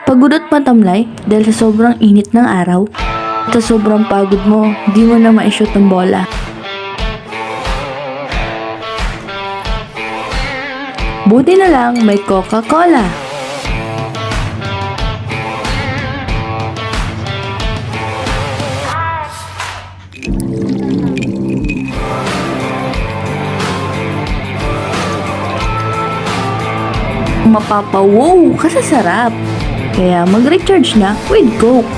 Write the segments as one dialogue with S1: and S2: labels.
S1: Pagod at matamlay dahil sa sobrang init ng araw at sa sobrang pagod mo, di mo na ma-shoot ang bola. Buti na lang may Coca-Cola. Mapapawow ka sa sarap. Kaya mag-recharge na with Coke.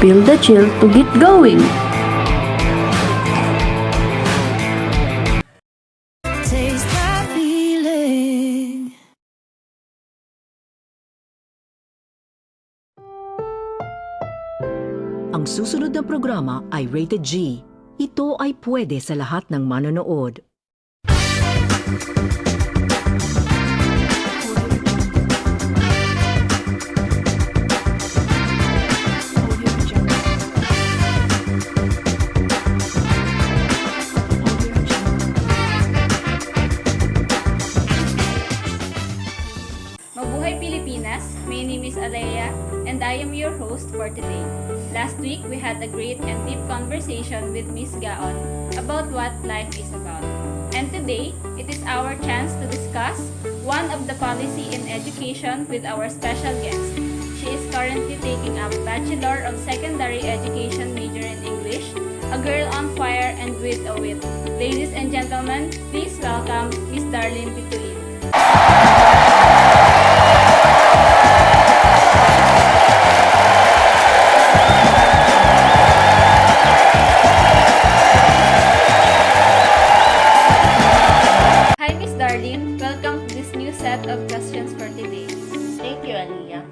S1: Feel the chill to get going.
S2: Taste that feeling.
S3: Ang susunod na programa ay rated G. Ito ay pwede sa lahat ng manonood.
S4: Mabuhay Pilipinas! My name is Aleia and I am your host for today. Last week, we had a great and deep conversation with Miss Gaon about what life is about. And today, it is our chance to discuss one of the policy in education with our special guest. She is currently taking up Bachelor of Secondary Education major in English, a girl on fire and with a wit. Ladies and gentlemen, please welcome Miss Darle Bituin. Hi Miss Darlene, welcome to this new set of questions for today.
S5: Thank you, Aleia.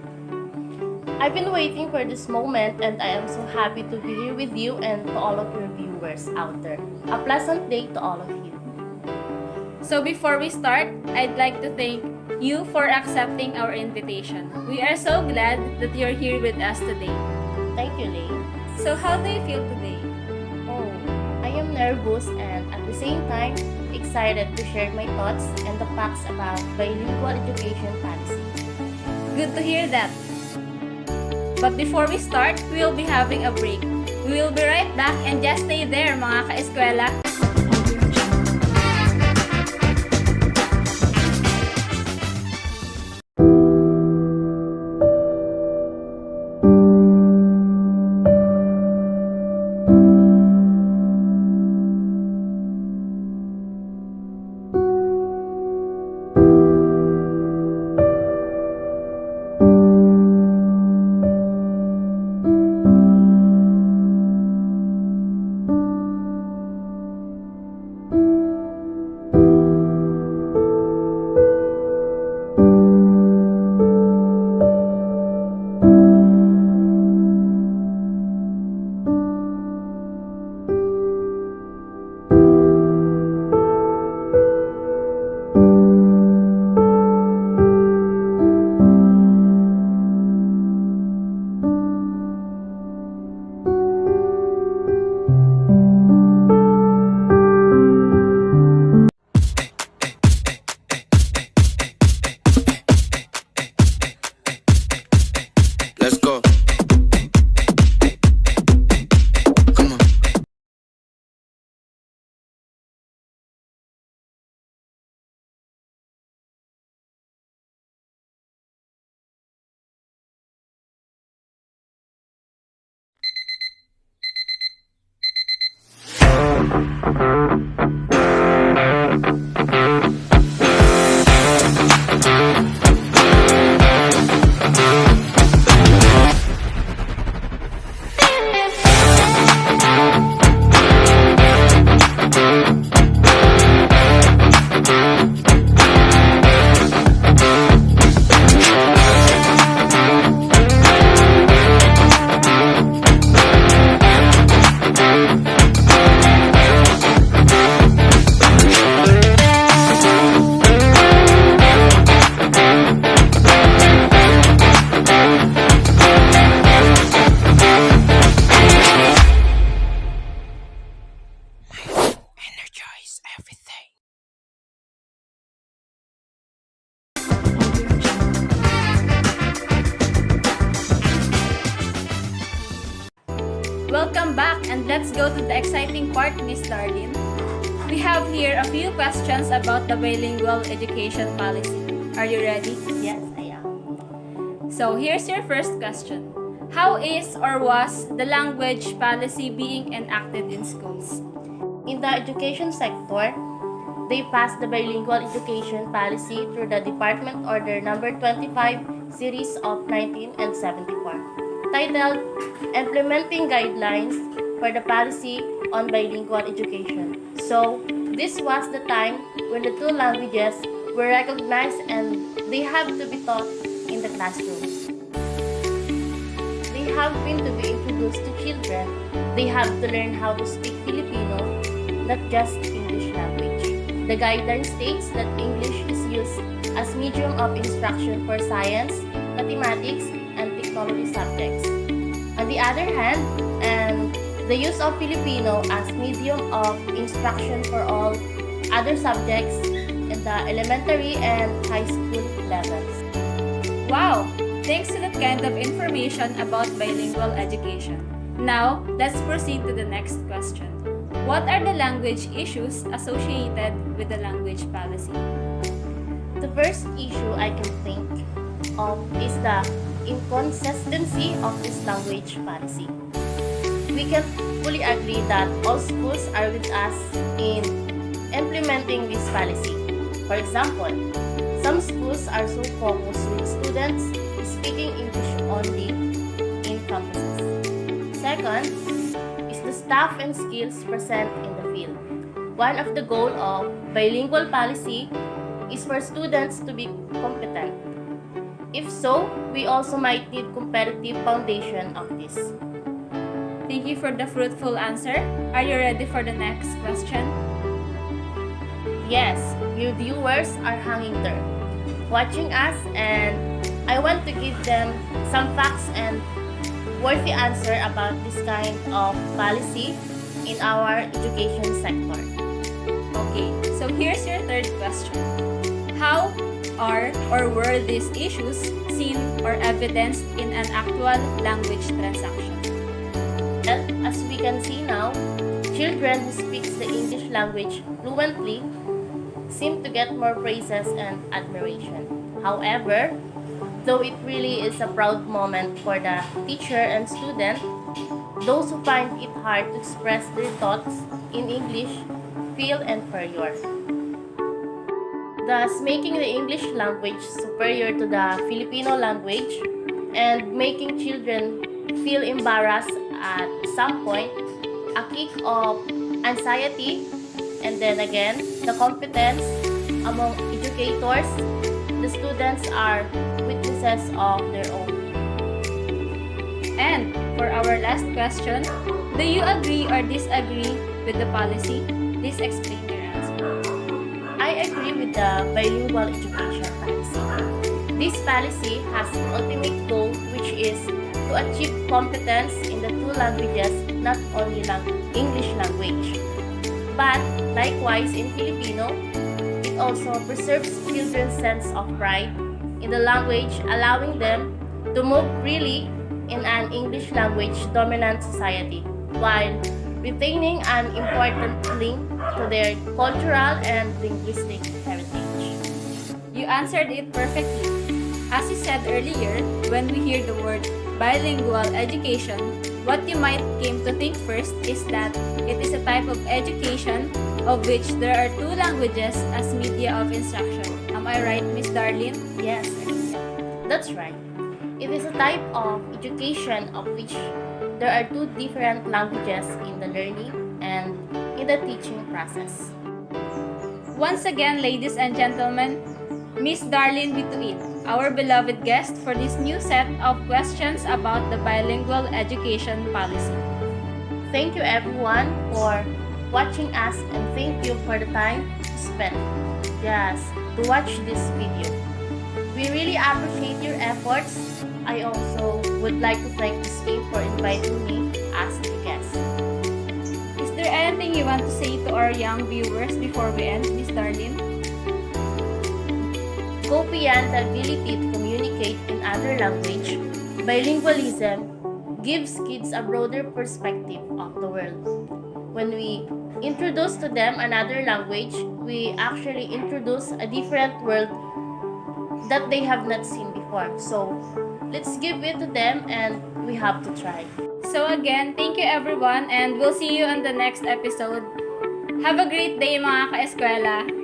S5: I've been waiting for this moment and I am so happy to be here with you and to all of your viewers out there. A pleasant day to all of you.
S4: So before we start, I'd like to thank you for accepting our invitation. We are so glad that you're here with us today.
S5: Thank you, Lei.
S4: So how do you feel today?
S5: Oh, I am nervous and at the same time excited to share my thoughts and the facts about Bilingual Education Policy.
S4: Good to hear that. But before we start, we will be having a break. We will be right back and just stay there mga ka-eskwela.
S6: Let's go. Come on.
S4: Welcome back, and let's go to the exciting part, Miss Darlene. We have here a few questions about the Bilingual Education Policy. Are you ready?
S5: Yes, I am.
S4: So here's your first question. How is or was the language policy being enacted in schools?
S5: In the education sector, they passed the Bilingual Education Policy through the Department Order Number 25, Series of 1974, titled Implementing Guidelines for the Policy on Bilingual Education. So, this was the time when the two languages were recognized and they have to be taught in the classrooms. They have been to be introduced to children. They have to learn how to speak Filipino, not just English language. The guideline states that English is used as medium of instruction for science, mathematics, and technology subjects. On the other hand, and the use of Filipino as medium of instruction for all other subjects in the elementary and high school levels.
S4: Wow! Thanks to that kind of information about bilingual education. Now, let's proceed to the next question. What are the language issues associated with the language policy?
S5: The first issue I can think of is the inconsistency of this language policy. We can fully agree that all schools are with us in implementing this policy. For example, some schools are so focused with students speaking English only in campuses. Second is the staff and skills present in the field. One of the goals of bilingual policy is for students to be competent. If so, we also might need competitive foundation of this.
S4: Thank you for the fruitful answer. Are you ready for the next question?
S5: Yes, your viewers are hanging there, watching us, and I want to give them some facts and worthy answer about this kind of policy in our education sector.
S4: Okay, so here's your third question. How are or were these issues seen or evidenced in an actual language transaction?
S5: Well, as we can see now, children who speak the English language fluently seem to get more praises and admiration. However, though it really is a proud moment for the teacher and student, those who find it hard to express their thoughts in English feel inferior, thus making the English language superior to the Filipino language and making children feel embarrassed at some point, a kick of anxiety, and then again, the competence among educators. The students are witnesses of their own.
S4: And for our last question, do you agree or disagree with the policy? Please explain your answer.
S5: I agree with the bilingual education policy. This policy has an ultimate goal, which is to achieve competence in the two languages, not only English language. But likewise in Filipino, it also preserves children's sense of pride in the language, allowing them to move freely in an English language dominant society, while retaining an important link to their cultural and linguistic heritage.
S4: You answered it perfectly. As you said earlier, when we hear the word bilingual education, what you might came to think first is that it is a type of education of which there are two languages as media of instruction. Am I right, Miss Darlene?
S5: Yes, that's right. It is a type of education of which there are two different languages in the learning and in the teaching process.
S4: Once again, ladies and gentlemen, Miss Darlene Bituin, our beloved guest for this new set of questions about the bilingual education policy.
S5: Thank you everyone for watching us, and thank you for the time you spent just to watch this video. We really appreciate your efforts. I also would like to thank this team for inviting me as a guest.
S4: Is there anything you want to say to our young viewers before we end, Miss Darlene?
S5: Go beyond the ability to communicate in other language, bilingualism gives kids a broader perspective of the world. When we introduce to them another language, we actually introduce a different world that they have not seen before. So, let's give it to them and we have to try.
S4: So again, thank you everyone and we'll see you on the next episode. Have a great day mga ka-eskwela!